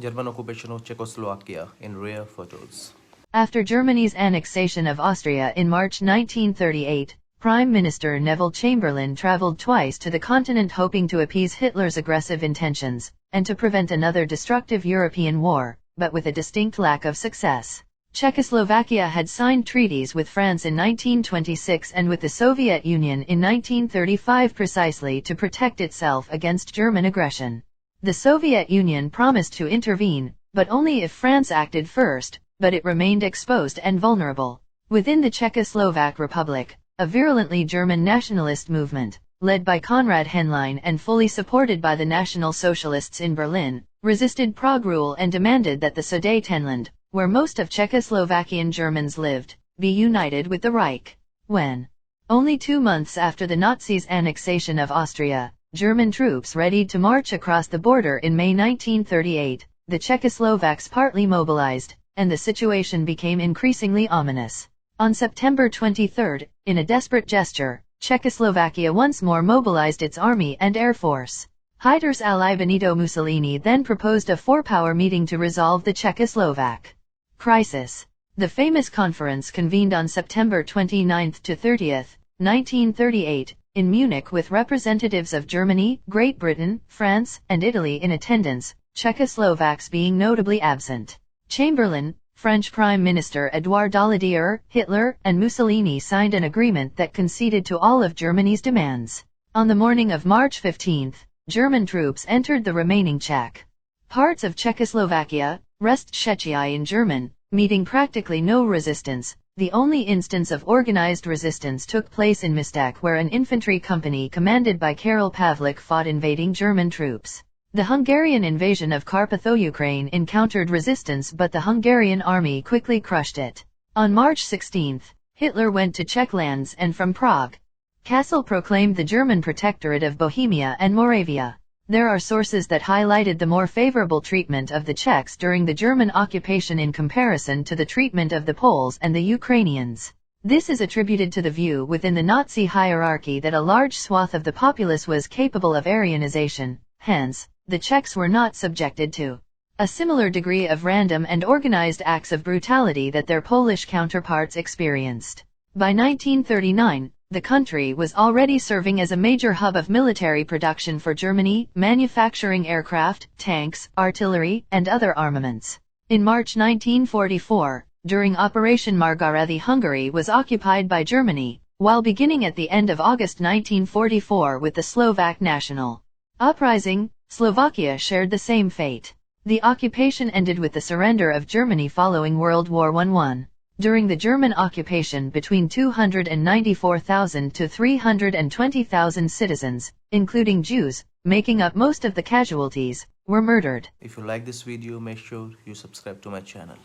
German occupation of Czechoslovakia in rare photos. After Germany's annexation of Austria in March 1938, Prime Minister Neville Chamberlain traveled twice to the continent hoping to appease Hitler's aggressive intentions, and to prevent another destructive European war, but with a distinct lack of success. Czechoslovakia had signed treaties with France in 1926 and with the Soviet Union in 1935 precisely to protect itself against German aggression. The Soviet Union promised to intervene, but only if France acted first, but it remained exposed and vulnerable. Within the Czechoslovak Republic, a virulently German nationalist movement, led by Konrad Henlein and fully supported by the National Socialists in Berlin, resisted Prague rule and demanded that the Sudetenland, where most of Czechoslovakian Germans lived, be united with the Reich. When, only 2 months after the Nazis' annexation of Austria, German troops readied to march across the border in May 1938, the Czechoslovaks partly mobilized, and the situation became increasingly ominous. On September 23, in a desperate gesture, Czechoslovakia once more mobilized its army and air force. Hitler's ally Benito Mussolini then proposed a four-power meeting to resolve the Czechoslovak crisis. The famous conference convened on September 29 to 30, 1938, in Munich with representatives of Germany, Great Britain, France, and Italy in attendance, Czechoslovaks being notably absent. Chamberlain, French Prime Minister Édouard Daladier, Hitler, and Mussolini signed an agreement that conceded to all of Germany's demands. On the morning of March 15, German troops entered the remaining Czech parts of Czechoslovakia, Rest-Czechia in German, meeting practically no resistance. The only instance of organized resistance took place in Mistek, where an infantry company commanded by Karel Pavlik fought invading German troops. The Hungarian invasion of Carpatho-Ukraine encountered resistance, but the Hungarian army quickly crushed it. On March 16, Hitler went to Czech lands and from Prague Castle proclaimed the German protectorate of Bohemia and Moravia. There are sources that highlighted the more favorable treatment of the Czechs during the German occupation in comparison to the treatment of the Poles and the Ukrainians. This is attributed to the view within the Nazi hierarchy that a large swath of the populace was capable of Aryanization, hence, the Czechs were not subjected to a similar degree of random and organized acts of brutality that their Polish counterparts experienced. By 1939, the country was already serving as a major hub of military production for Germany, manufacturing aircraft, tanks, artillery, and other armaments. In March 1944, during Operation Margarathi, Hungary was occupied by Germany, while beginning at the end of August 1944 with the Slovak National Uprising, Slovakia shared the same fate. The occupation ended with the surrender of Germany following World War I. During the German occupation, between 294,000 to 320,000 citizens, including Jews, making up most of the casualties, were murdered. If you like this video, make sure you subscribe to my channel.